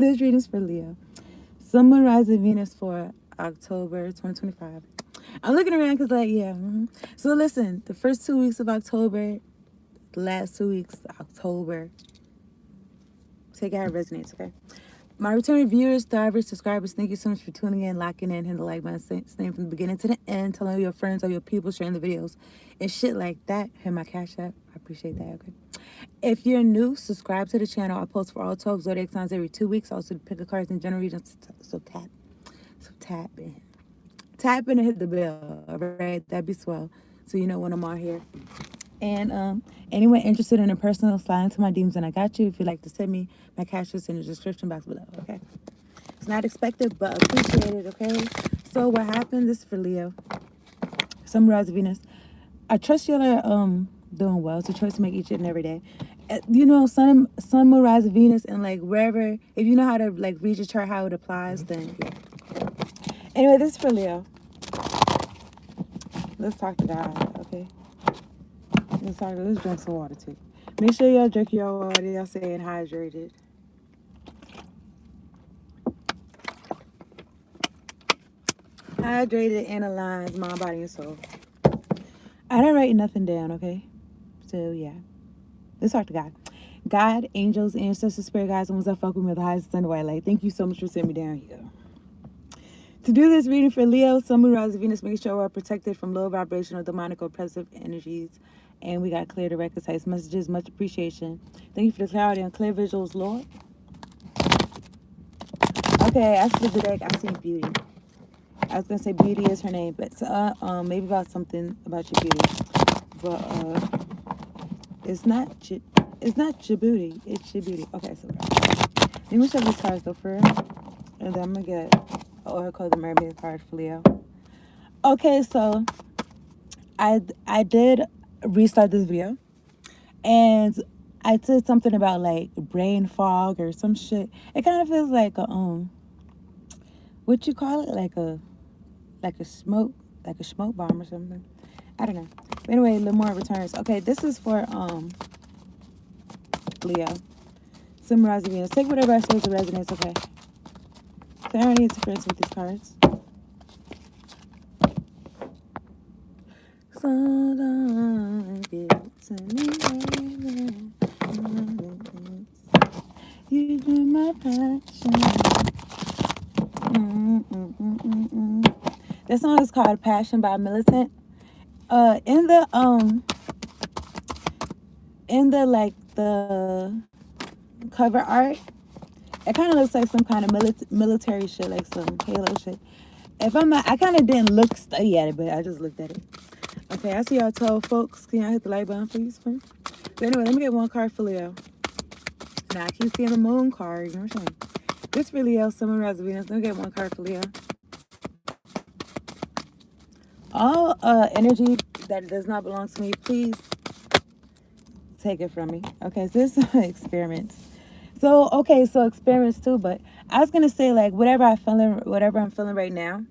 This reading's for Leo. Sun, Moon, Rising, Venus for October 2025. I'm looking around because, like, yeah. So, listen, the first 2 weeks of October, the last 2 weeks of October, take out resonates, okay? My returning viewers, thrivers, subscribers, thank you so much for tuning in, locking in, hitting the like button, staying from the beginning to the end, telling all your friends, all your people, sharing the videos, and shit like that. Hit my cash app. I appreciate that, okay? If you're new, subscribe to the channel. I post for all 12 zodiac signs every 2 weeks. Also, the pick a cards and general regions. So tap in. Tap in and hit the bell, all right? That'd be swell. So you know when I'm on here. And anyone interested in a personal, slide into my DMs and I got you. If you'd like to send me, my cash is in the description box below, okay? It's not expected, but appreciated, okay? So what happened? This is for Leo. Sun, Rise, Venus. I trust y'all are doing well. It's a choice to make each and every day. You know, Sun, Moon, Rise, Venus, and like wherever, if you know how to like read your chart, how it applies, then yeah. Anyway, this is for Leo. Let's talk to God, okay? Let's drink some water too. Make sure y'all drink your water. Y'all staying hydrated. Hydrated and aligns mind, body, and soul. I didn't write nothing down, okay? So yeah. Let's talk to God. God, angels, ancestors, spirit guides, and ones that fuck with me with the highest sun, white light. Thank you so much for sending me down here. To do this reading for Leo, Sun, Moon, Rising, Venus, make sure we're protected from low vibrational, demonic, oppressive energies. And we got clear, direct, concise messages. Much appreciation. Thank you for the clarity and clear visuals, Lord. Okay, after the deck, I see beauty. I was gonna say beauty is her name, but maybe about something about your beauty. But it's not Djibouti. It's Djibouti. Okay, so let me show these cards though first, and then I'm gonna get Oracle the Mermaid card for Leo. Okay, so I did restart this video, and I said something about like brain fog or some shit. It kind of feels like a what you call it, like a smoke bomb or something. I don't know. But anyway, Lamar returns. Okay, this is for Leo. Summarize Venus. Take whatever I say as a resonance, okay? Clarity interference with these cards. So don't get to me. You do my passion. That song is called Passion by Militant. In the like the cover art, it kind of looks like some kind of military shit, like some Halo shit. If I'm not, I kind of didn't study at it, but I just looked at it. Okay, I see y'all 12 folks. Can y'all hit the like button, please? But anyway, let me get one card for Leo. Now, I keep seeing the moon card. You know what I'm saying? This for Leo, Sun, Moon, Rising, Venus. Let me get one card for Leo. All energy that does not belong to me, please take it from me. Okay, so this is experiments. So, okay, so experiments too, but I was going to say, like, whatever I'm feeling right now,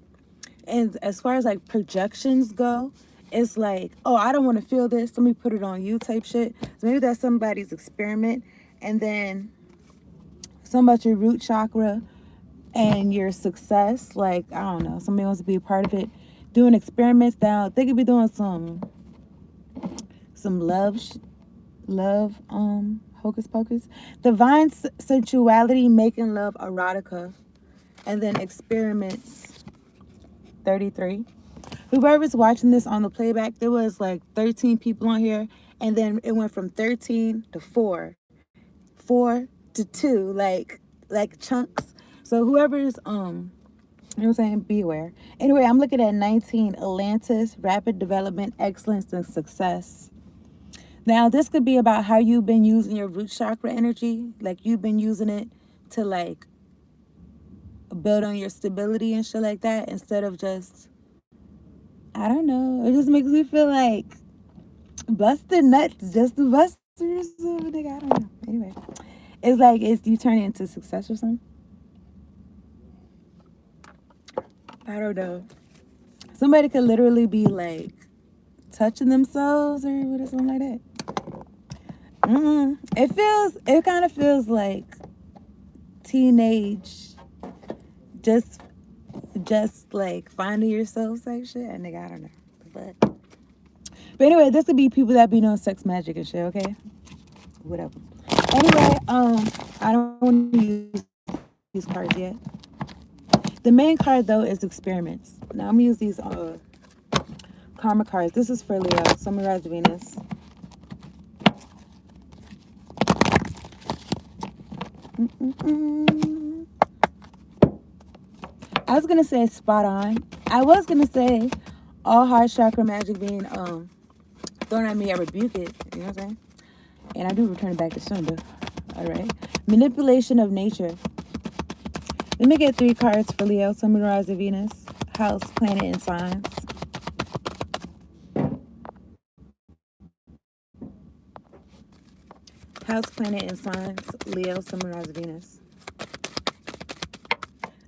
and as far as, like, projections go, it's like, oh, I don't want to feel this. Let me put it on you type shit. So maybe that's somebody's experiment. And then something about your root chakra and your success. Like, I don't know. Somebody wants to be a part of it. Doing experiments now. They could be doing some love, hocus pocus. Divine sensuality, making love erotica. And then experiments 33. Whoever's watching this on the playback, there was like 13 people on here, and then it went from 13 to 4 to 2, like chunks. So whoever's you know what I'm saying, be aware. Anyway, I'm looking at 19, Atlantis, rapid development, excellence, and success. Now, this could be about how you've been using your root chakra energy, like you've been using it to like build on your stability and shit like that, instead of just, I don't know. It just makes me feel like busted nuts just to bust or something. I don't know. Anyway, it's like you turn it into success or something. I don't know. Somebody could literally be like touching themselves or something like that. It kind of feels like teenage, just like finding yourself type shit. And nigga, I don't know. But anyway, this could be people that be doing sex magic and shit, okay? Whatever. Anyway, I don't want to use these cards yet. The main card though is experiments. Now I'm gonna use these karma cards. This is for Leo, Sun, Venus. I was gonna say spot on. I was gonna say all heart chakra magic being thrown at me, I rebuke it. You know what I'm saying? And I do return it back to Sunda. All right. Manipulation of nature. Let me get 3 cards for Leo, Sun, Venus, house, planet, and signs. House, planet, and signs. Leo, Sun, Venus.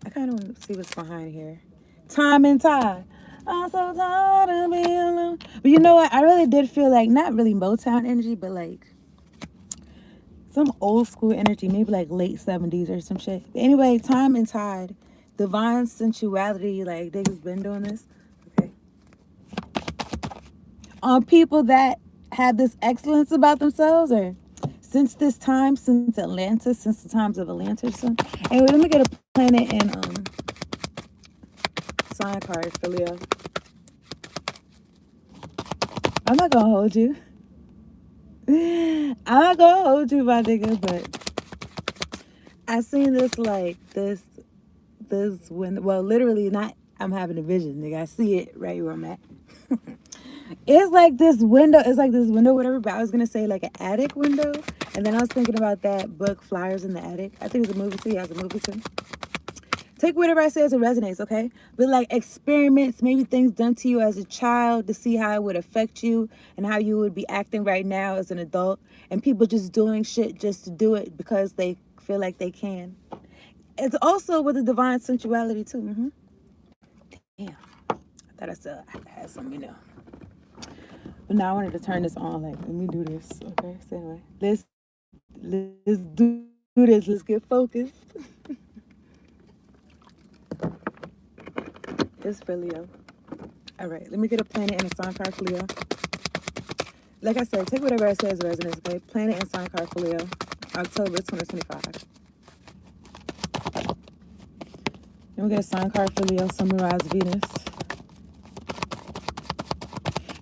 I kind of want to see what's behind here. Time and tide. I'm so tired of being alone. But you know what? I really did feel like, not really Motown energy, but like some old school energy, maybe like late 70s or some shit. But anyway, time and tide. Divine sensuality, like they just been doing this. Okay. On people that have this excellence about themselves, or since this time, since Atlantis, since the times of Atlantis. Anyway, let me get a planet and sign card for Leo. I'm not gonna hold you. I'm not gonna hold you, my nigga, but I seen this like this when, well, literally not, I'm having a vision, nigga. I see it right where I'm at. It's like this window, whatever, but I was gonna say like an attic window, and then I was thinking about that book, Flyers in the Attic. I think it's a movie too. Yeah, it's a movie too. Take whatever I say as it resonates, okay? But like experiments, maybe things done to you as a child to see how it would affect you and how you would be acting right now as an adult. And people just doing shit just to do it because they feel like they can. It's also with the divine sensuality too. Damn. I thought I said I had something, you know. But now I wanted to turn this on. Like, let me do this, okay? So anyway, let's do this. Let's get focused. This for Leo. All right, let me get a planet and a sign card for Leo. Like I said, take whatever I say as resonates, okay? Planet and sign card for Leo, October 2025. Then we get a sign card for Leo, Sun, Venus.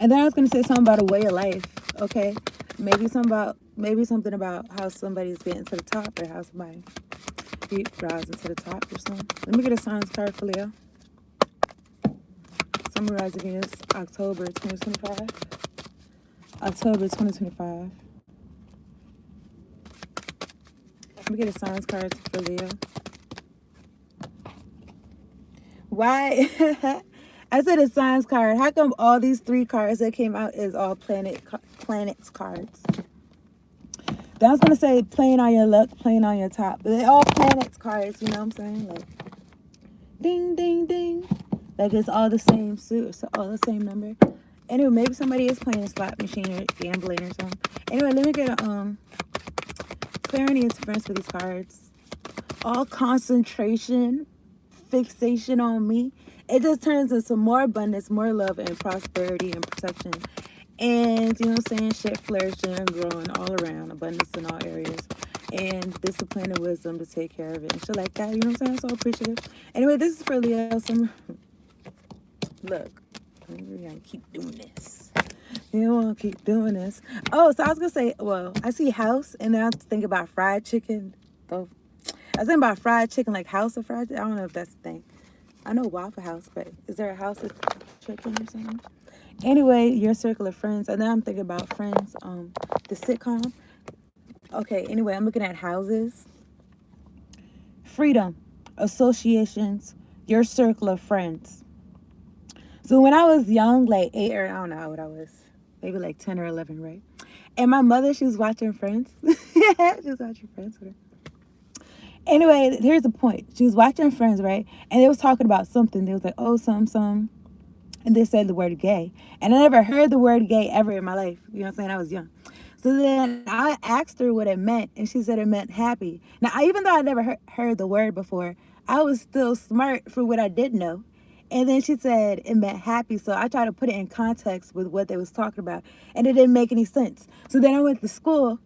And then I was gonna say something about a way of life, okay? Maybe something about how somebody's getting to the top, or how somebody rising to the top or something. Let me get a signs card for Leo. Sun, Venus, October 2025. October 2025. Let me get a signs card for Leo. Why? I said a signs card. How come all these 3 cards that came out is all planets cards? Then I was going to say playing on your luck, playing on your top. But they're all planets cards, you know what I'm saying? Like, ding, ding, ding. Like it's all the same suit, so all the same number. Anyway, maybe somebody is playing a slot machine or gambling or something. Anyway, let me get a clarity and interference for these cards. All concentration, fixation on me. It just turns into more abundance, more love, and prosperity and protection. And, you know what I'm saying, shit flourishing and growing all around, abundance in all areas. And discipline and wisdom to take care of it and shit like that. You know what I'm saying? So appreciative. Anyway, this is for Leo. Look, we're going to keep doing this. You want to keep doing this. Oh, so I was going to say, well, I see house, and then I was thinking about fried chicken. So I was thinking about fried chicken, like house of fried chicken. I don't know if that's the thing. I know Waffle House, but is there a house of chicken or something? Anyway, your circle of friends. And then I'm thinking about Friends, the sitcom. Okay, anyway, I'm looking at houses. Freedom, associations, your circle of friends. So when I was young, like 8 or I don't know how old I was, maybe like 10 or 11, right? And my mother, she was watching Friends. She was watching Friends with her. Anyway, here's the point. She was watching Friends, right? And they was talking about something. They was like, oh, some. And they said the word gay. And I never heard the word gay ever in my life. You know what I'm saying? I was young. So then I asked her what it meant, and she said it meant happy. Now, even though I never heard the word before, I was still smart for what I did know. And then she said it meant happy, so I tried to put it in context with what they was talking about, and it didn't make any sense. So then I went to school,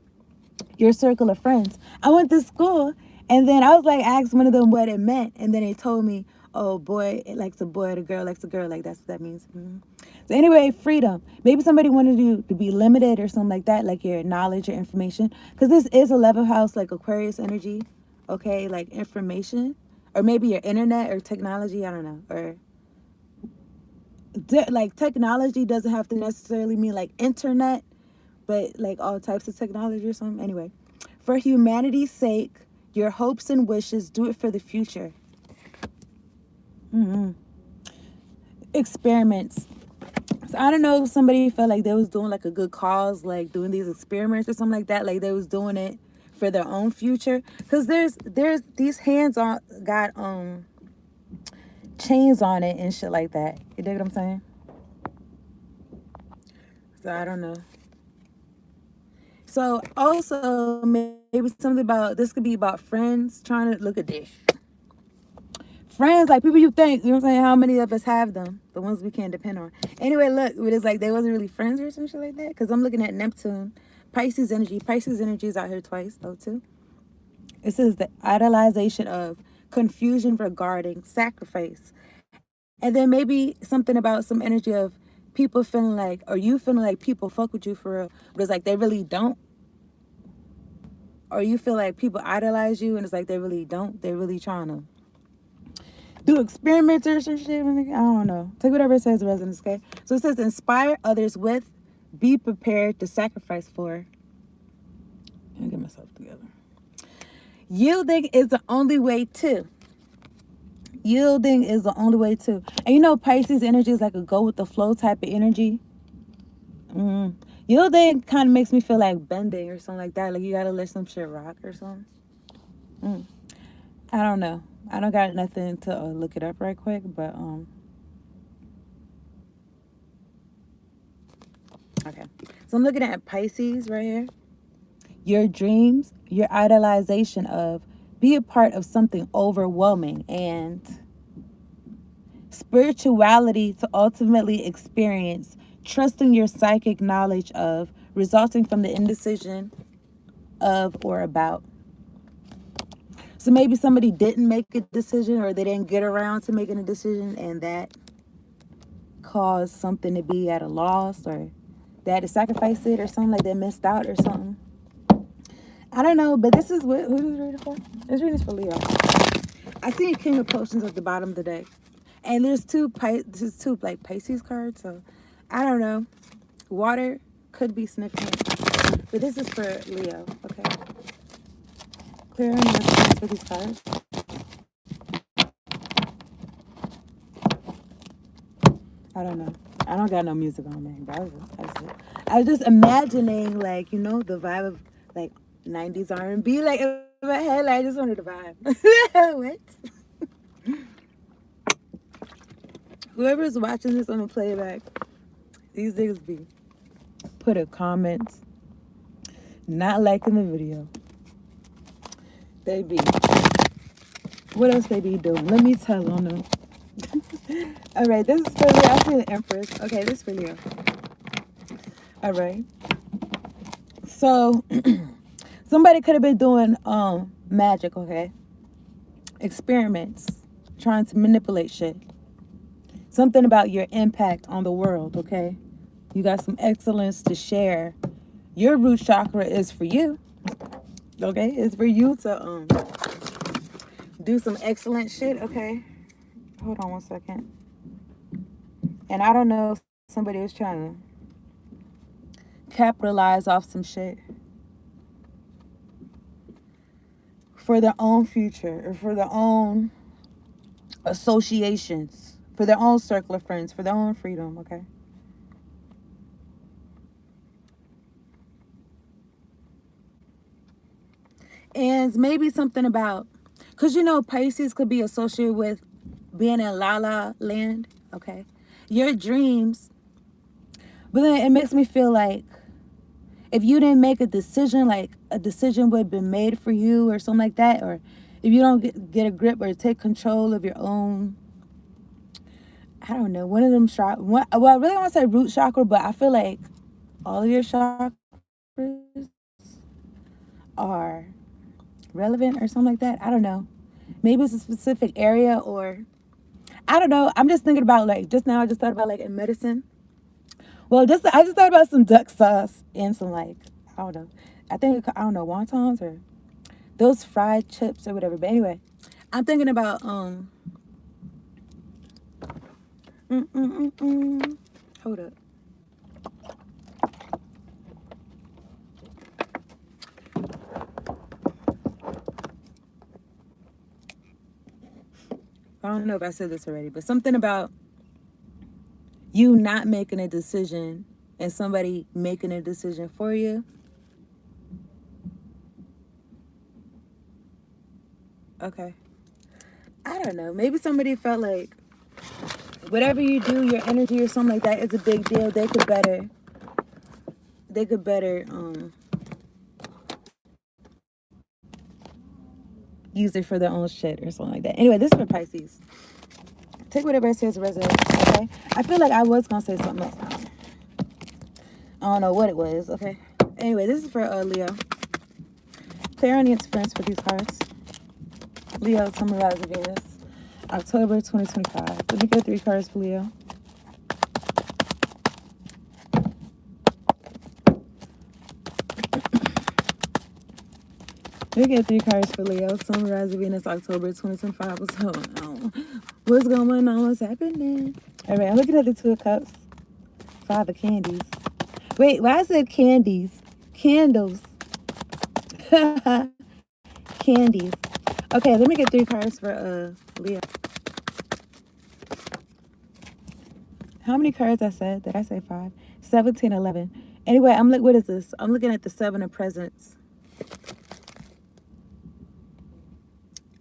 your circle of friends. I went to school, and then I was like, asked one of them what it meant, and then they told me, oh, boy, it likes a boy, the girl likes a girl, like that's what that means. So anyway, freedom. Maybe somebody wanted you to be limited or something like that, like your knowledge or information, because this is 11th house, like Aquarius energy, okay, like information, or maybe your internet or technology, I don't know, or like technology doesn't have to necessarily mean like internet, but like all types of technology or something. Anyway, for humanity's sake, your hopes and wishes, do it for the future. Experiments. So I don't know if somebody felt like they was doing like a good cause, like doing these experiments or something like that, like they was doing it for their own future. Because there's these hands on got chains on it and shit like that. You dig what I'm saying? So I don't know. So also maybe something about this could be about friends trying to look at this. Friends, like people you think, you know what I'm saying? How many of us have them? The ones we can't depend on. Anyway, look, it's like they wasn't really friends or some shit like that. Because I'm looking at Neptune, Pisces energy. Pisces energy is out here twice, though, too. It says the idolization of confusion regarding sacrifice. And then maybe something about some energy of people feeling like, or you feeling like people fuck with you for real. But it's like they really don't. Or you feel like people idolize you and it's like they really don't. They're really trying to do experiments or some shit. I don't know. Take whatever it says, resonance, okay? So it says inspire others with, be prepared to sacrifice for. Let me get myself together. Yielding is the only way to. Yielding is the only way to. And you know, Pisces energy is like a go with the flow type of energy. Yielding kind of makes me feel like bending or something like that. Like you gotta let some shit rock or something. I don't know. I don't got nothing to look it up right quick, but okay. So I'm looking at Pisces right here. Your dreams, your idolization of, be a part of something overwhelming, and spirituality to ultimately experience, trusting your psychic knowledge of, resulting from the indecision of or about. So maybe somebody didn't make a decision or they didn't get around to making a decision, and that caused something to be at a loss, or they had to sacrifice it or something, like they missed out or something. I don't know, but this is what, who is reading for? This reading is for Leo. I see King of Potions at the bottom of the deck. And there's two like Pisces cards, so I don't know. Water could be significant. But this is for Leo, okay? Clear enough for these cards. I don't know. I don't got no music on, man. But I was just imagining, like, you know, the vibe of like 90s R&B, like in my head. Like, I just wanted to vibe. What? Whoever's watching this on the playback, these niggas be put a comments, not liking the video. They be, what else they be doing? Let me tell on them. All right, this is for Leo. I see the Empress. Okay, this is for Leo. All right. So somebody could have been doing magic, okay? Experiments, trying to manipulate shit. Something about your impact on the world, okay? You got some excellence to share. Your root chakra is for you, okay? It's for you to do some excellent shit, okay? Hold on one second. And I don't know if somebody was trying to capitalize off some shit for their own future or for their own associations, for their own circle of friends, for their own freedom, okay? And maybe something about, because you know, Pisces could be associated with being in La La Land, okay? Your dreams, but then it makes me feel like if you didn't make a decision, like a decision would have been made for you or something like that, or if you don't get a grip or take control of your own, I don't know, one of them well, I really want to say root chakra, but I feel like all of your chakras are relevant or something like that. I don't know. Maybe it's a specific area, or I don't know. I'm just thinking about, like, just now I just thought about, like, in medicine. Well, I just thought about some duck sauce and some, like, I don't know. I don't know, wontons or those fried chips or whatever. But anyway, I'm thinking about hold up. I don't know if I said this already, but something about you not making a decision and somebody making a decision for you. Okay. I don't know. Maybe somebody felt like whatever you do, your energy or something like that is a big deal. They could better use it for their own shit or something like that. Anyway, this is for Pisces. Take whatever it says resonates, okay? I feel like I was gonna say something else. I don't know what it was, okay? Anyway, this is for Leo. Clairaudience friends for these cards. Leo, Summer, Rising, Venus. October 2025. Let me get 3 cards for Leo. Let me get 3 cards for Leo. Summer, Rising, Venus, October 2025. What's going on? What's going on? What's happening? All right, I'm looking at the 2 of Cups. 5 of Candies. Wait, why I said candies? Candles. Candies. Okay, let me get 3 cards for Leo. How many cards I said? Did I say 5? 17, 11. Anyway, what is this? I'm looking at the 7 of Presents.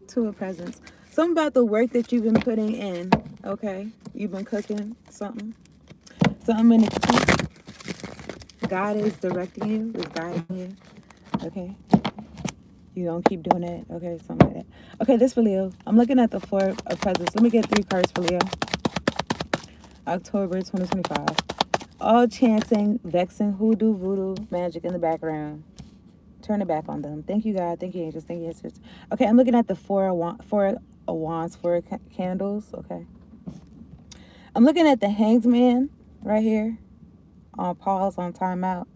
2 of Presents. Something about the work that you've been putting in. Okay, you've been cooking something. Something in the kitchen. God is directing you, is guiding you. Okay. You don't keep doing it. Okay, something like that. Okay, this for Leo. I'm looking at the 4 of Presents. Let me get 3 cards for Leo. October 2025. All chanting, vexing, hoodoo, voodoo, magic in the background. Turn it back on them. Thank you, God. Thank you, angels. Thank you, answers. Okay, I'm looking at the 4 of Wands, 4 candles. Okay. I'm looking at the Hanged Man right here. On pause, on timeout.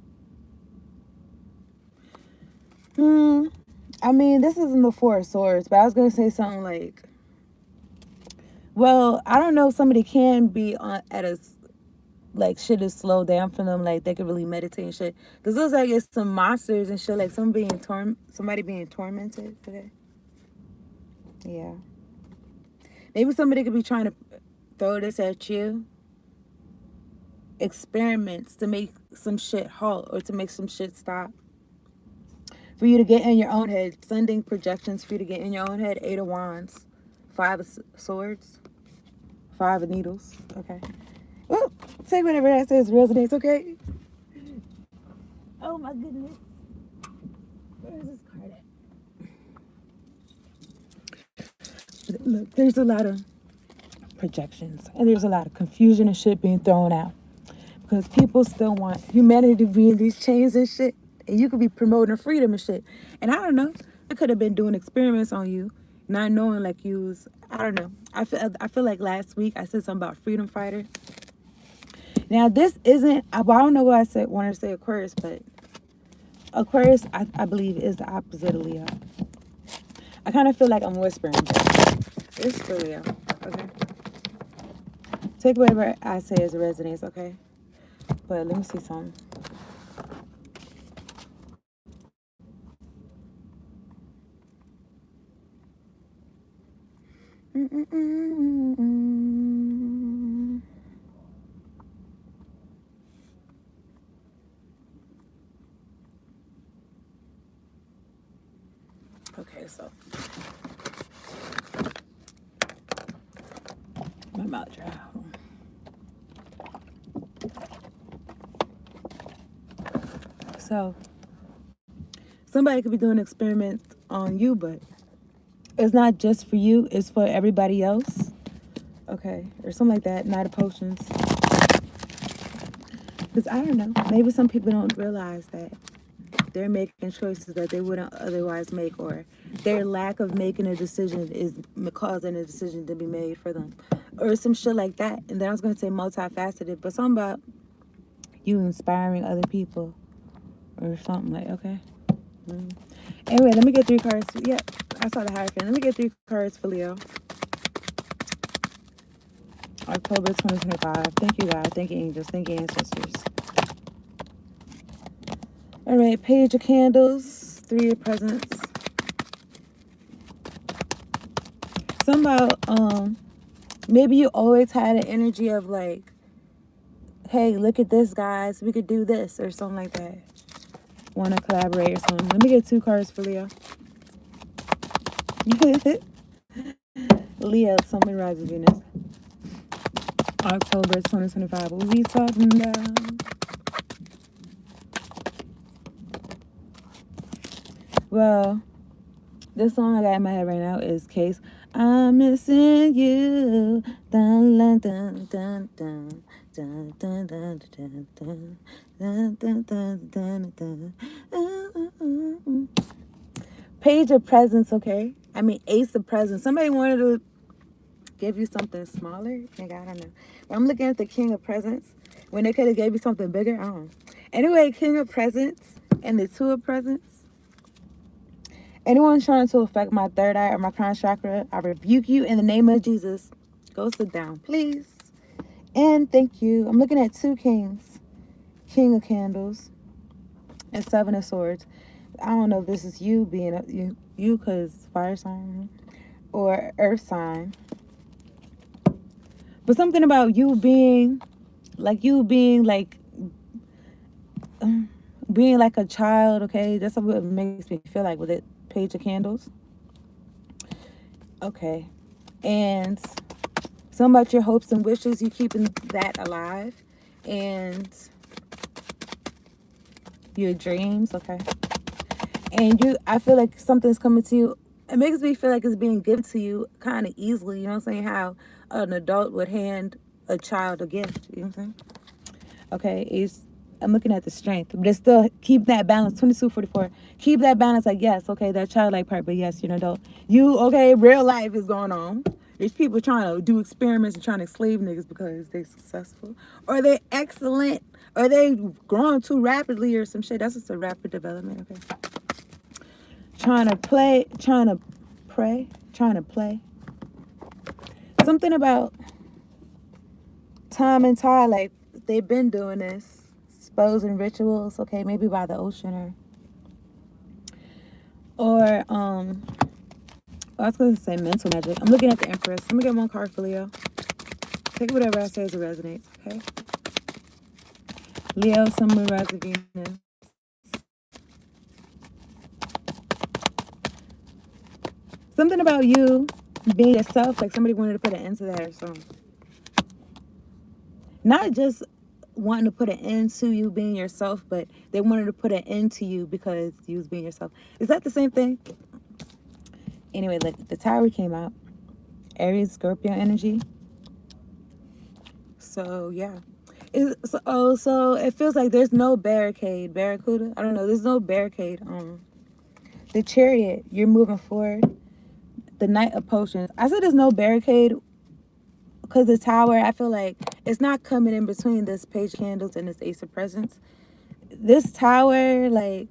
I mean, this isn't the 4 of Swords, but I was going to say something like, well, I don't know if somebody can be at a, like, shit is slowed down for them, like, they could really meditate and shit. Because it looks like it's some monsters and shit, like somebody being tormented. Okay. Yeah. Maybe somebody could be trying to throw this at you. Experiments to make some shit halt or to make some shit stop. For you to get in your own head. Sending projections for you to get in your own head. 8 of Wands. 5 of Swords. 5 of Needles. Okay. Well, take whatever that says resonates, okay? Oh my goodness. Where is this card at? Look, there's a lot of projections. And there's a lot of confusion and shit being thrown out. Because people still want humanity to be in these chains and shit. And you could be promoting freedom and shit. And I don't know. I could have been doing experiments on you. Not knowing like you was, I don't know. I feel like last week I said something about freedom fighter. Now this isn't, I don't know why I wanted to say Aquarius, but Aquarius I believe is the opposite of Leo. I kind of feel like I'm whispering, but it's for Leo. Okay. Take whatever I say as a resonance, okay? But let me see something. Okay, so my mouth dry. So somebody could be doing experiments on you, but it's not just for you, it's for everybody else. Okay, or something like that. Knight of Potions. Because I don't know, maybe some people don't realize that they're making choices that they wouldn't otherwise make, or their lack of making a decision is causing a decision to be made for them, or some shit like that. And then I was going to say multifaceted, but something about you inspiring other people or something like, okay. Anyway, let me get 3 cards. Yep, I saw the Hierophant. Let me get 3 cards for Leo. October 2025. Thank you, God. Thank you, angels. Thank you, ancestors. All right, Page of Candles. 3 of Presents. Something about, maybe you always had an energy of like, hey, look at this, guys. We could do this or something like that. Want to collaborate or something. Let me get 2 cards for Leo. Leo, Sun, Moon, Rising, Venus. October 2025. What we talking about? Well, this song I got in my head right now is Case. I'm missing you. Dun, dun, dun, dun, dun. Dun, dun, dun, dun, dun, dun, dun, dun, dun, dun. Page of Presents, okay? I mean, Ace of Presents. Somebody wanted to give you something smaller. Nigga, I don't know. But I'm looking at the King of Presents. When they could have gave you something bigger, I don't know. Anyway, King of Presents and the 2 of Presents. Anyone trying to affect my 3rd eye or my crown chakra, I rebuke you in the name of Jesus. Go sit down, please. And thank you. I'm looking at 2 kings. King of Candles and 7 of Swords. I don't know if this is you being you because fire sign or earth sign. But something about you being like being like a child, okay? That's what it makes me feel like with it. Page of Candles. Okay. And something about your hopes and wishes, you keeping that alive. And your dreams, okay? And I feel like something's coming to you. It makes me feel like it's being given to you kind of easily. You know what I'm saying? How an adult would hand a child a gift. You know what I'm saying? Okay, I'm looking at the strength, but it's still keep that balance. 2244. Keep that balance. Like, yes, okay, that childlike part, but yes, you're an adult. Okay, real life is going on. There's people trying to do experiments and trying to enslave niggas because they're successful, or they're excellent, or they growing too rapidly, or some shit. That's just a rapid development. Okay. Trying to play. Something about time and tide, like they've been doing this. Spells and rituals, okay, maybe by the ocean or I was gonna say mental magic. I'm looking at the Empress. Let me get 1 card for Leo. Take whatever I say as it resonates, okay? Leo, Sun, Moon, Rising, Venus. Something about you being yourself, like somebody wanted to put an end to that or something. Not just wanting to put an end to you being yourself, but they wanted to put an end to you because you was being yourself. Is that the same thing? Anyway, like the Tower came out. Aries, Scorpio energy. So yeah. So it feels like there's no barricade. Barracuda? I don't know. There's no barricade. The Chariot, you're moving forward. The Knight of Potions. I said there's no barricade because the Tower, I feel like it's not coming in between this Page of Candles and this Ace of Presents. This Tower, like,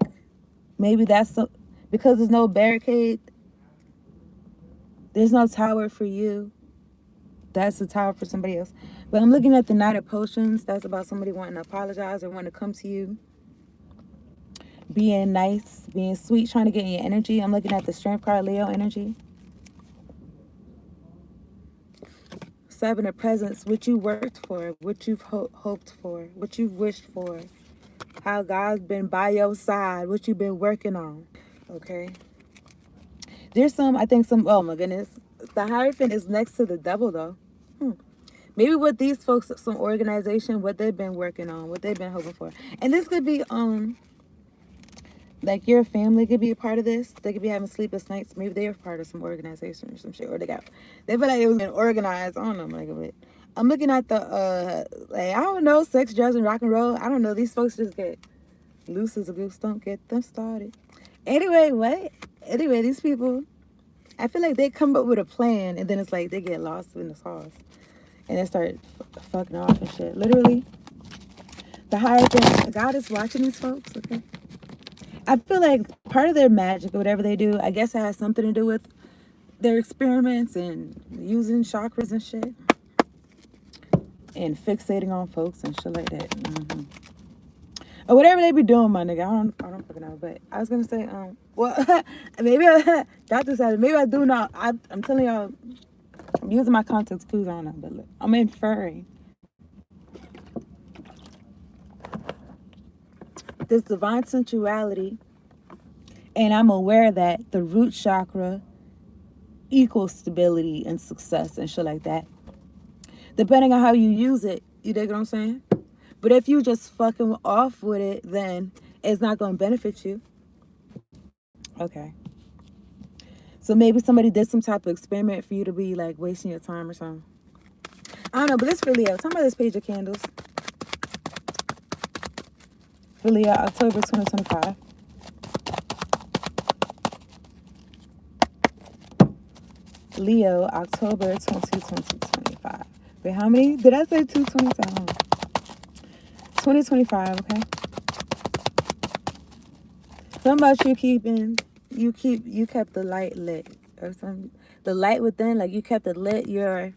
maybe because there's no barricade, there's no tower for you. That's a tower for somebody else. But I'm looking at the Knight of Potions. That's about somebody wanting to apologize or wanting to come to you. Being nice, being sweet, trying to get in your energy. I'm looking at the Strength card, Leo energy. 7 of Presents, what you worked for, what you've hoped for, what you've wished for. How God's been by your side, what you've been working on. Okay. There's oh my goodness. The Hierophant is next to the Devil, though. Maybe with these folks, some organization, what they've been working on, what they've been hoping for. And this could be, Like your family could be a part of this. They could be having sleepless nights. Maybe they're part of some organization or some shit. Or they feel like it was organized on them. Like a bit. I'm looking at the, like, I don't know, sex, drugs, and rock and roll. I don't know. These folks just get loose as a goose. Don't get them started. Anyway, what? Anyway, these people, I feel like they come up with a plan and then it's like they get lost in the sauce. And they start fucking off and shit. Literally, the higher thing, God is watching these folks, okay? I feel like part of their magic or whatever they do, I guess it has something to do with their experiments and using chakras and shit. And fixating on folks and shit like that. Mm-hmm. Or whatever they be doing, my nigga. I don't fucking know. But I was gonna say, well, maybe Dr. said, maybe I do not. I'm telling y'all, I'm using my context clues on them, but look, I'm inferring this divine sensuality, and I'm aware that the root chakra equals stability and success and shit like that. Depending on how you use it, you dig what I'm saying? But if you just fucking off with it, then it's not gonna benefit you. Okay. So maybe somebody did some type of experiment for you to be like wasting your time or something. I don't know, but this for Leo. Talk about this page of candles. For Leo, October 2025. Leo, October 2025. Wait, how many? Did I say 227? 2025, okay? Something about you kept the light lit or something. The light within, like you kept it lit. I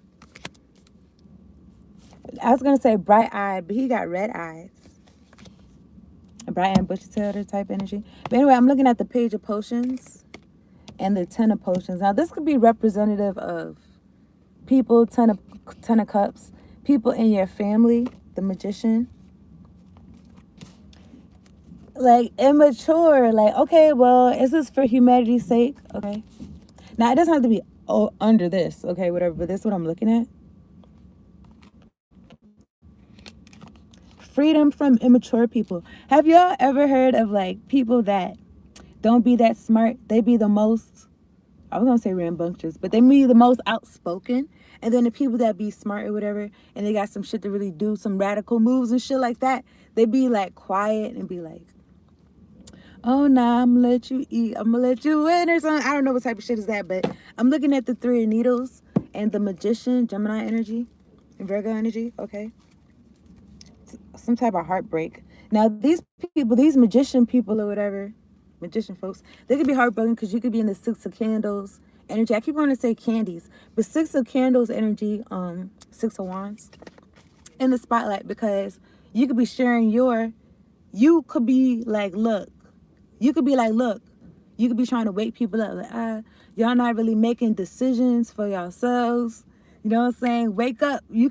was gonna say bright eyed, but he got red eyes. A bright and bushy tailed type energy. But anyway, I'm looking at the page of potions and the 10 of potions. Now this could be representative of people, 10 of cups, people in your family, the magician. Like immature, like, okay, well, is this for humanity's sake? Okay. Now it doesn't have to be under this, okay, whatever, but this is what I'm looking at. Freedom from immature people. Have y'all ever heard of like people that don't be that smart? They be the most, I was gonna say rambunctious, but they be the most outspoken. And then the people that be smart or whatever, and they got some shit to really do, some radical moves and shit like that, they be like quiet and be like, oh nah, I'm gonna let you eat, I'm gonna let you win or something. I don't know what type of shit is that, but I'm looking at the 3 of needles and the magician, Gemini energy, and Virgo energy, okay? Some type of heartbreak. Now these people, these magician people or whatever, magician folks, they could be heartbroken because you could be in the 6 of candles energy. I keep wanting to say candies, but 6 of candles energy, 6 of wands in the spotlight, because you could be sharing you could be like, look, you could be trying to wake people up, like, y'all not really making decisions for yourselves. You know what I'm saying? Wake up. You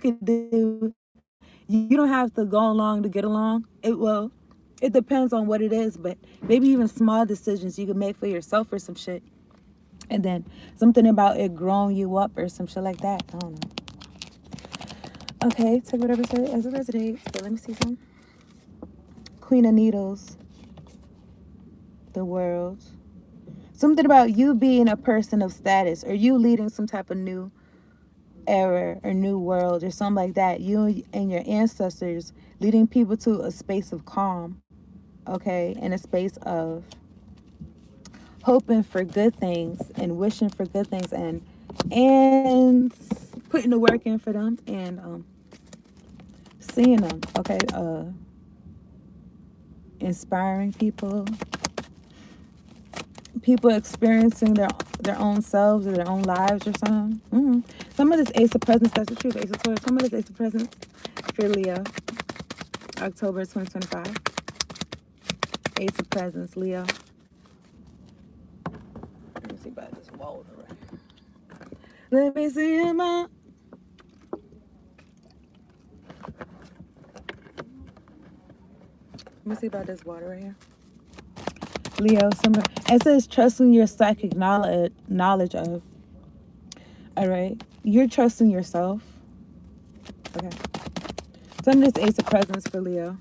don't have to go along to get along. It depends on what it is, but maybe even small decisions you can make for yourself or some shit. And then something about it growing you up or some shit like that. I don't know. Okay, take whatever as it resonates. But let me see some. Queen of Needles. The World. Something about you being a person of status, or you leading some type of new era or new world or something like that. You and your ancestors leading people to a space of calm, okay, and a space of hoping for good things and wishing for good things and putting the work in for them and seeing them, okay, inspiring people experiencing their own selves or their own lives or something. Some of this Ace of Presents, that's the truth, Ace of Swords. Some of this Ace of Presents for Leo, October 2025. Ace of Presents, Leo. Let me see about this water. Let me see him out. Let me see about this water right here. Leo, it says trusting your psychic knowledge of. All right, you're trusting yourself. Okay. Some of this Ace of Presents for Leo.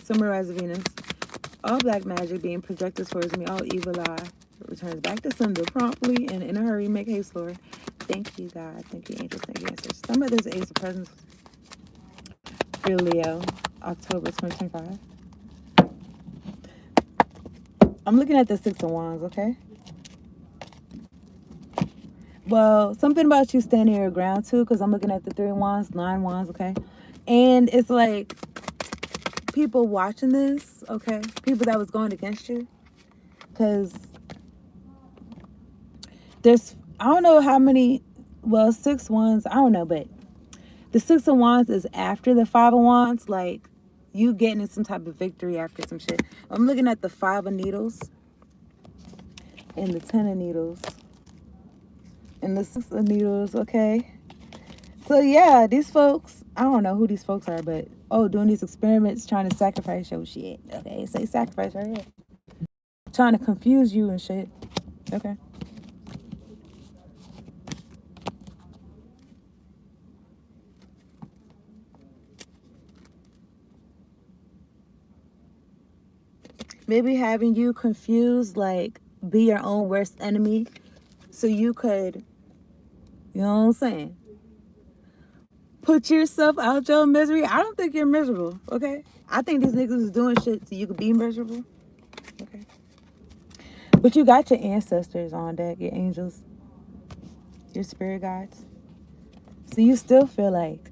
Summarize Venus. All black magic being projected towards me, all evil eye returns back to sender promptly and in a hurry. Make haste, Lord. Thank you, God. Thank you, angels. Thank you, answers. Some of this Ace of Presents for Leo, October 2025. I'm looking at the Six of Wands, okay? Well, something about you standing your ground too, because I'm looking at the Three of Wands, Nine Wands, okay? And it's like people watching this, okay? People that was going against you. Because there's, I don't know how many, well, Six Wands, I don't know, but the Six of Wands is after the Five of Wands, like you getting some type of victory after some shit. I'm looking at the Five of Needles and the Ten of Needles and the Six of Needles, okay? So yeah, these folks, I don't know who these folks are, but doing these experiments, trying to sacrifice your shit. Okay, say sacrifice right here. Trying to confuse you and shit. Okay. Maybe having you confused, like be your own worst enemy, so you could, you know what I'm saying, put yourself out your misery. I don't think you're miserable, okay? I think these niggas is doing shit so you could be miserable, okay? But you got your ancestors on deck, your angels, your spirit guides. So you still feel like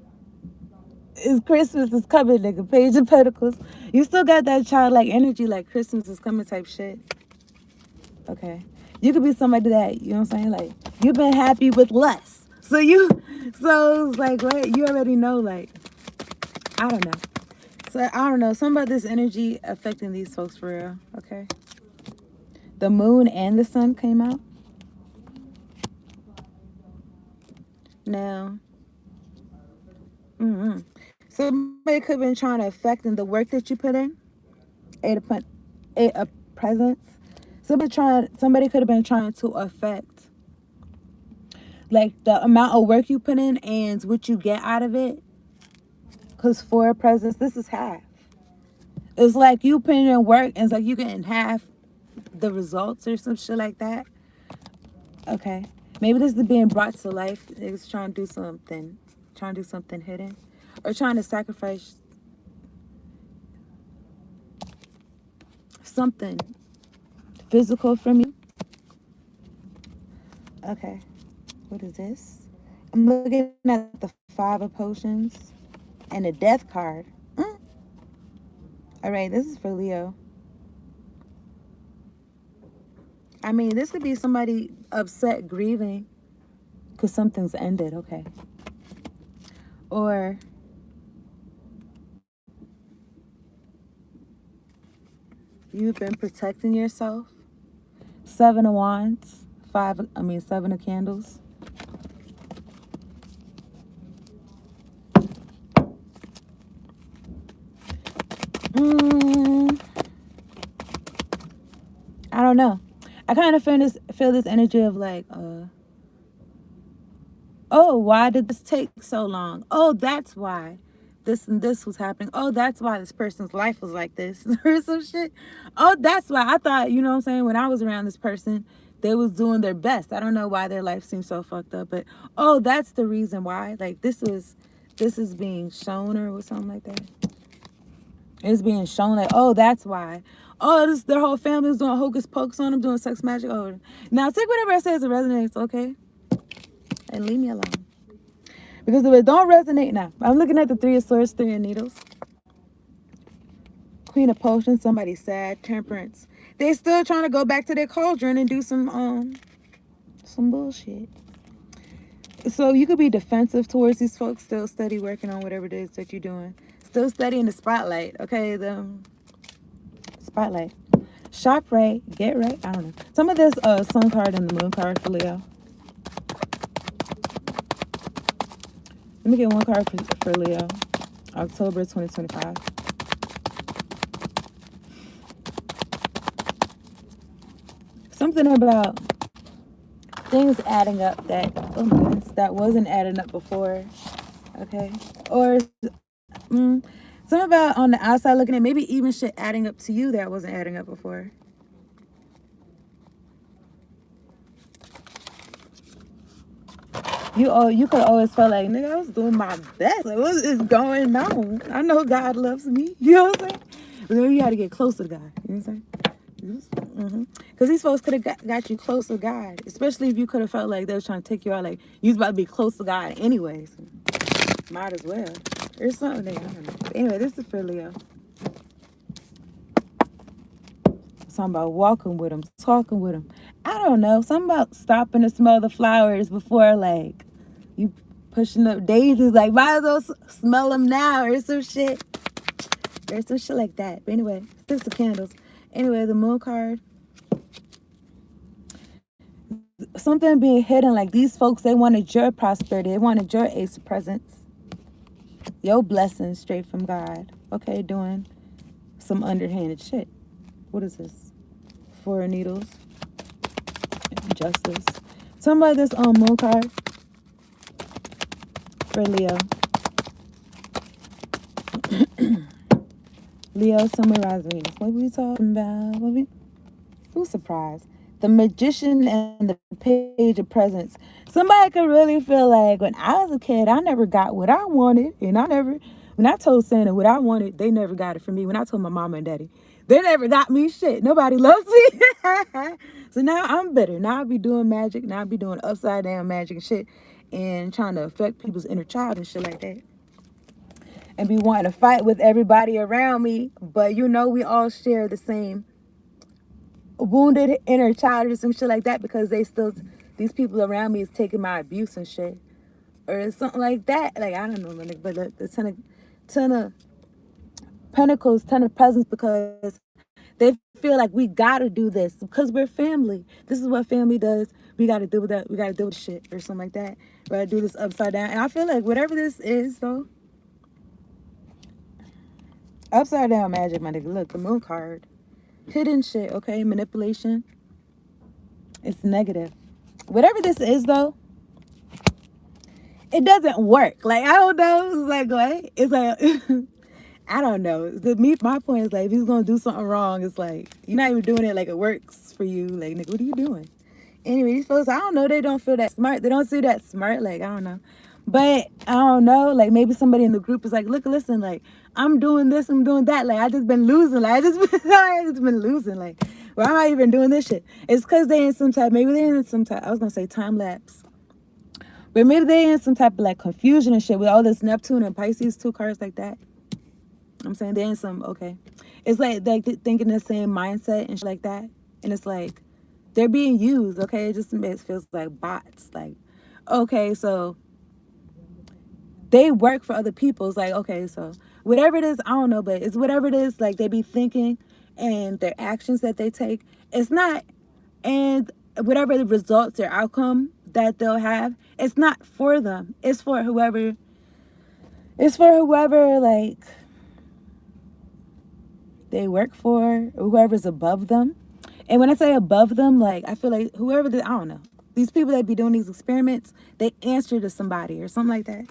it's Christmas is coming, nigga. Page of Pentacles. You still got that childlike energy, like Christmas is coming type shit. Okay. You could be somebody that, you know what I'm saying? Like, you've been happy with less. So it's like, what? You already know, like, I don't know. So, I don't know. Some about this energy affecting these folks for real. Okay. The moon and the sun came out. Now, somebody could have been trying to affect in the work that you put in. Eight of presents. Somebody could have been trying to affect like the amount of work you put in and what you get out of it. Because Four of Presents, this is half. It's like you put in work and it's like you getting half the results or some shit like that. Okay. Maybe this is being brought to life. It's trying to do something hidden, or trying to sacrifice something physical from you. Okay. What is this? I'm looking at the Five of Potions and a Death card. All right, this is for Leo. I mean, this could be somebody upset, grieving because something's ended. Okay. Or you've been protecting yourself. Seven of Wands. Seven of Candles. I don't know. I kind of feel this energy of like, why did this take so long? Oh, that's why this and this was happening. Oh, that's why this person's life was like this or some shit. Oh, that's why I thought, you know what I'm saying, when I was around this person, they was doing their best. I don't know why their life seems so fucked up, but that's the reason why. Like this is being shown or something like that. It's being shown like, that's why. Their whole family is doing hocus pocus on them, doing sex magic. Now take whatever I say as it resonates, okay? And leave me alone. Because if it don't resonate now, I'm looking at the Three of Swords, Three of Needles. Queen of Potions, somebody sad, Temperance. They still trying to go back to their cauldron and do some bullshit. So you could be defensive towards these folks, still steady working on whatever it is that you're doing. Still steady in the spotlight, okay? The spotlight. Shop right, get right. I don't know. Some of this sun card and the moon card for Leo. Let me get one card for Leo. October 2025. Something about things adding up that wasn't adding up before. Okay. Or Some about on the outside looking at, maybe even shit adding up to you that wasn't adding up before. You could always feel like, nigga, I was doing my best. Like, what is going on? I know God loves me. You know what I'm saying? But then you had to get closer to God. You know what I'm saying? Because these folks could have got you close to God, especially if you could have felt like they was trying to take you out, like you was about to be close to God anyways. Might as well. There's something there. I don't know. But anyway, this is for Leo. Something about walking with him, talking with him. I don't know. Something about stopping to smell the flowers before, like, you pushing up daisies. Like, might as well smell them now or some shit. There's some shit like that. But anyway, 6 of candles. Anyway, the moon card. Something being hidden. Like, these folks, they wanted your prosperity. They wanted your ace of presents. Your blessings straight from God. Okay, doing some underhanded shit. What is this? 4 of needles. Justice. Somebody this moon card for Leo. Leo, summarize Venus. What we talking about? Who's surprised? The Magician and the Page of Presents. Somebody could really feel like when I was a kid, I never got what I wanted, and when I told Santa what I wanted, they never got it from me. When I told my mama and daddy, they never got me shit. Nobody loves me. So now I'm bitter. Now I be doing magic. Now I be doing upside down magic and shit, and trying to affect people's inner child and shit like that. And be wanting to fight with everybody around me, but we all share the same wounded inner child or some shit like that, because these people around me is taking my abuse and shit or something like that. Like, I don't know, but the ten of pentacles, 10 of presents, because they feel like we gotta do this because we're family. This is what family does. We gotta deal with that. We gotta deal with shit or something like that. We gotta do this upside down. And I feel like whatever this is, though, upside down magic, my nigga. Look, the moon card. Hidden shit, okay? Manipulation. It's negative. Whatever this is, though, it doesn't work. Like, I don't know. It's like, what? It's like, I don't know. My point is, like, if he's going to do something wrong, it's like, you're not even doing it like it works for you. Like, nigga, what are you doing? Anyway, these folks, I don't know. They don't feel that smart. They don't see that smart. Like, I don't know. But I don't know. Like, maybe somebody in the group is like, look, listen, like, I'm doing this, I'm doing that. Like, I just been losing. Like, I just been losing. Like, why am I even doing this shit? It's because they in some type, maybe they're in some type, I was going to say time lapse. But maybe they in some type of, like, confusion and shit with all this Neptune and Pisces, 2 cards like that. I'm saying they're in some, okay. It's like thinking the same mindset and shit like that. And it's like, they're being used, okay? It feels like bots. Like, okay, so they work for other people. It's like, okay, so whatever it is, I don't know, but it's whatever it is, like, they be thinking and their actions that they take, it's not, and whatever the results or outcome that they'll have, it's not for them. It's for whoever, like, they work for, whoever's above them. And when I say above them, like, I feel like I don't know, these people that be doing these experiments, they answer to somebody or something like that.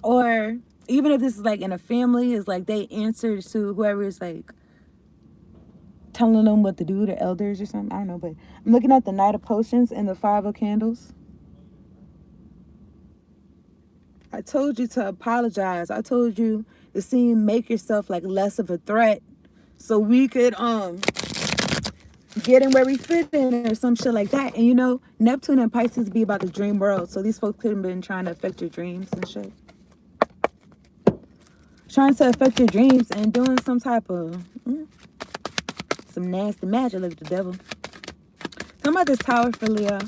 Or even if this is like in a family, it's like they answer to whoever is like telling them what to do, their elders or something. I don't know, but I'm looking at the Knight of Potions and the 5 of Candles. I told you to apologize. I told you to make yourself like less of a threat so we could get in where we fit in or some shit like that. And Neptune and Pisces be about the dream world. So these folks could have been trying to affect your dreams and shit. Trying to affect your dreams and doing some type of some nasty magic like the devil. Talking about this Tower for Leo.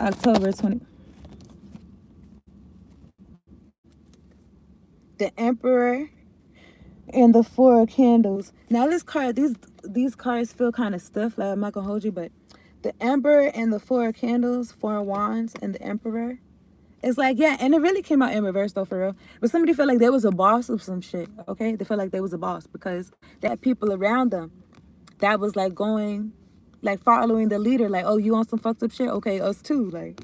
October 20. The Emperor and the 4 of Candles. Now these cards feel kind of stiff. Like, I'm not gonna hold you, but the Emperor and the 4 of Candles, 4 of Wands, and the Emperor. It's like, yeah, and it really came out in reverse though, for real. But somebody felt like they was a boss of some shit, okay? They felt like they was a boss because they had people around them that was like following the leader. Like, oh, you on some fucked up shit? Okay, us too. Like,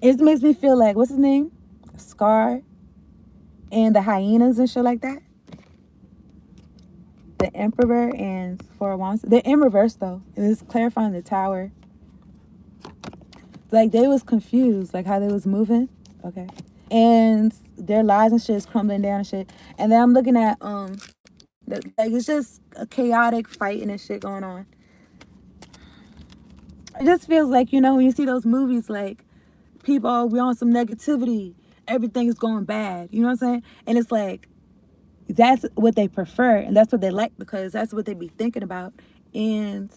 It makes me feel like, what's his name? Scar and the hyenas and shit like that. The Emperor and Four of Wands. They're in reverse though. It's clarifying the Tower. Like they was confused, like how they was moving. Okay. And their lies and shit is crumbling down and shit. And then I'm looking at like it's just a chaotic fighting and shit going on. It just feels like, you know, when you see those movies, like people, we on some negativity, everything is going bad. You know what I'm saying? And it's like that's what they prefer and that's what they like because that's what they be thinking about and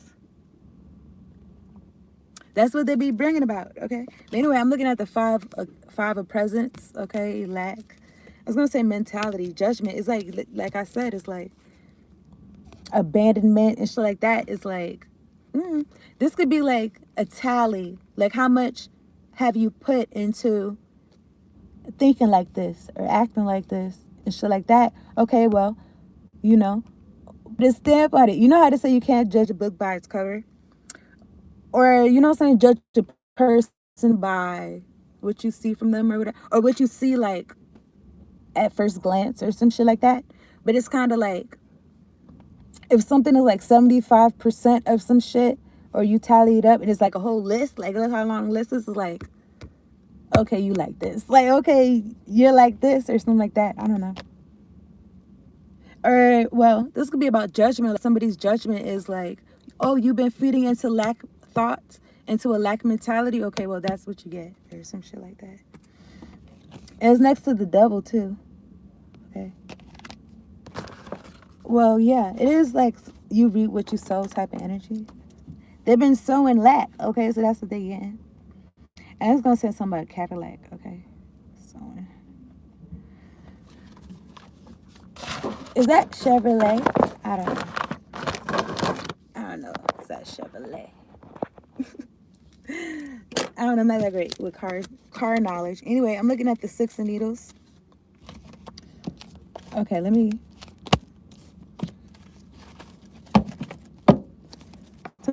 that's what they be bringing about. Okay. But anyway, I'm looking at the five of presents. Okay, lack. I was gonna say mentality, judgment. It's like I said, it's like abandonment and shit like that. It's like this could be like a tally. Like how much have you put into thinking like this or acting like this and shit like that. Okay, well, you know, just stamp on it. You know how to say you can't judge a book by its cover? Or, you know what I'm saying, judge a person by what you see from them or whatever. Or what you see, like, at first glance or some shit like that. But it's kind of like, if something is like 75% of some shit, or you tally it up and it's like a whole list, like, look how long the list is like, okay, you like this. Like, okay, you're like this or something like that. I don't know. Or, well, this could be about judgment. Like somebody's judgment is like, oh, you've been feeding into lack thoughts, into a lack mentality. Okay, well, that's what you get. Or some shit like that. And it's next to the devil, too. Okay. Well, yeah, it is like you reap what you sow type of energy. They've been sowing lack. Okay, so that's what they getting. And it's going to say something about Cadillac. Okay. Sowing. Is that Chevrolet? I don't know. Is that Chevrolet? I don't know. I'm not that great with car knowledge. Anyway, I'm looking at the Six of Needles. Okay, let me.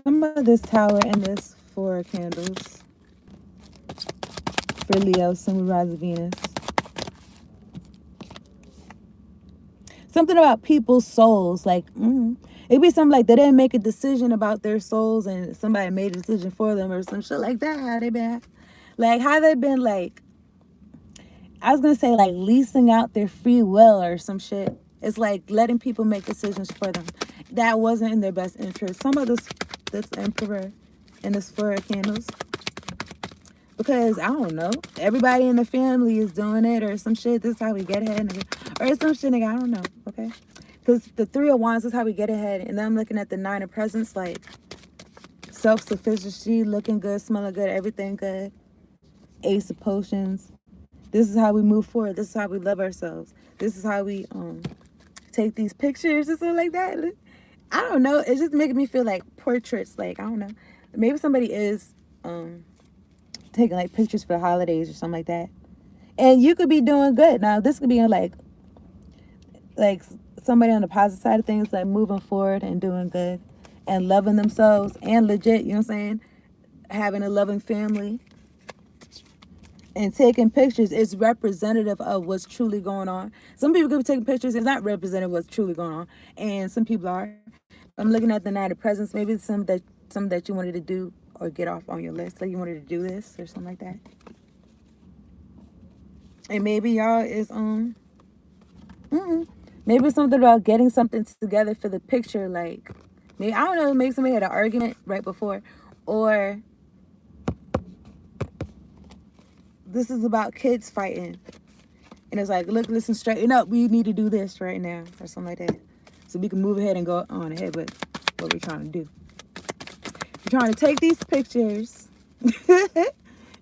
Some of this Tower and this Four of Candles for Leo, Sun, Moon, Rise of Venus. Something about people's souls, like it'd be something like they didn't make a decision about their souls and somebody made a decision for them or some shit like that. How they been, like how they been like, I was gonna say like leasing out their free will or some shit. It's like letting people make decisions for them. That wasn't in their best interest. Some of this Emperor and this Four of Candles. Because, I don't know, everybody in the family is doing it or some shit. This is how we get ahead. Or some shit, nigga, I don't know, okay? Because the Three of Wands is how we get ahead. And then I'm looking at the Nine of Presents, like self-sufficiency, looking good, smelling good, everything good. Ace of Potions. This is how we move forward. This is how we love ourselves. This is how we take these pictures or something like that. I don't know. It's just making me feel like portraits. Like, I don't know. Maybe somebody is taking like pictures for the holidays or something like that. And you could be doing good. Now, this could be like somebody on the positive side of things, like moving forward and doing good and loving themselves and legit, you know what I'm saying? Having a loving family and taking pictures is representative of what's truly going on. Some people could be taking pictures. It's not representative of what's truly going on. And some people are. I'm looking at the Nine of Presents. Maybe it's some that you wanted to do or get off on your list. Like you wanted to do this or something like that. And maybe y'all is maybe something about getting something together for the picture. Like maybe, I don't know, maybe somebody had an argument right before. Or this is about kids fighting. And it's like, look, listen, straighten up. We need to do this right now or something like that. So we can move ahead and go on ahead with what we're trying to do. We're trying to take these pictures.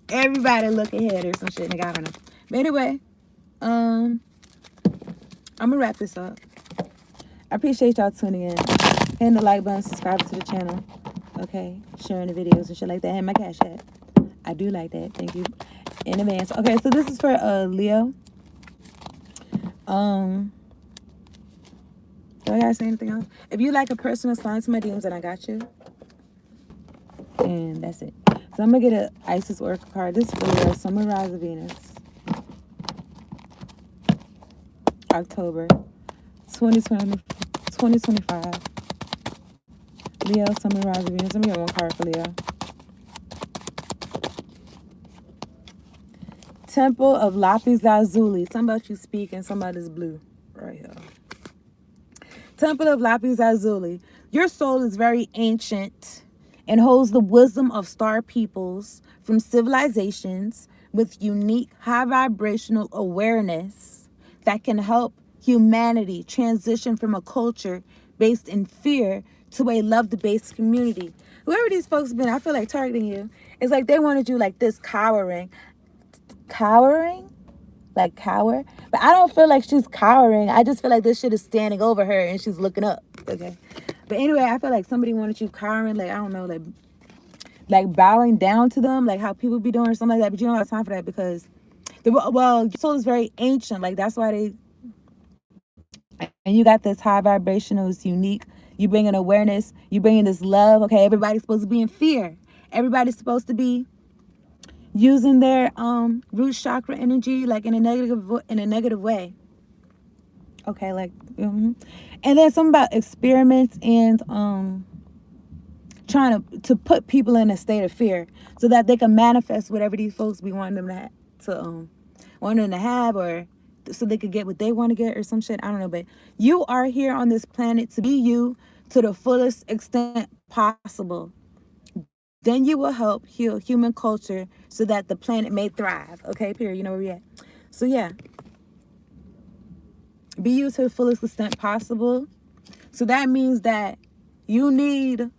Everybody look ahead or some shit. Nigga, I don't know. But anyway, I'm going to wrap this up. I appreciate y'all tuning in. Hitting the like button, subscribing to the channel. Okay? Sharing the videos and shit like that. And my cash app. I do like that. Thank you in advance. Okay, so this is for Leo. Do I gotta say anything else? If you like a personal sign to my DMs, then I got you. And that's it. So I'm going to get an Isis Oracle card. This is for Leo, Sun, Moon, Rise of Venus. October 2025. Leo, Sun, Moon, Rise of Venus. Let me get one card for Leo. Temple of Lapis Lazuli. Something about you speak and somebody's blue. Right here. Temple of Lapis Lazuli. Your soul is very ancient and holds the wisdom of star peoples from civilizations with unique high vibrational awareness that can help humanity transition from a culture based in fear to a love-based community. Whoever these folks have been, I feel like targeting you. It's like they wanted you like this cowering, like cower, but I don't feel like she's cowering. I just feel like this shit is standing over her and she's looking up. Okay, but anyway, I feel like somebody wanted you cowering, like I don't know, like bowing down to them, like how people be doing or something like that. But you don't have time for that because your soul is very ancient. Like that's why they, and you got this high vibrational, it's unique. You bring in awareness, you bring in this love. Okay, everybody's supposed to be in fear. Everybody's supposed to be using their root chakra energy like in a negative way. Okay, like and then something about experiments and trying to put people in a state of fear so that they can manifest whatever these folks be wanting them to have, or so they could get what they want to get or some shit. I don't know, but you are here on this planet to be you to the fullest extent possible. Then you will help heal human culture so that the planet may thrive. Okay, period. You know where we at. So yeah, be you to the fullest extent possible. So that means that you need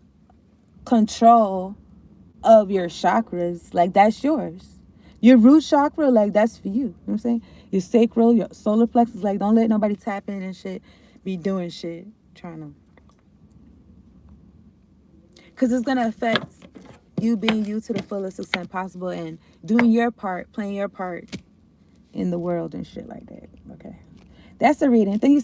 control of your chakras. Like that's yours. Your root chakra, like that's for you. You know what I'm saying? Your sacral, your solar plexus, like don't let nobody tap in and shit. Be doing shit. Trying to. Because it's going to affect you being you to the fullest extent possible and doing your part, playing your part in the world and shit like that. Okay. That's a reading. Thank you so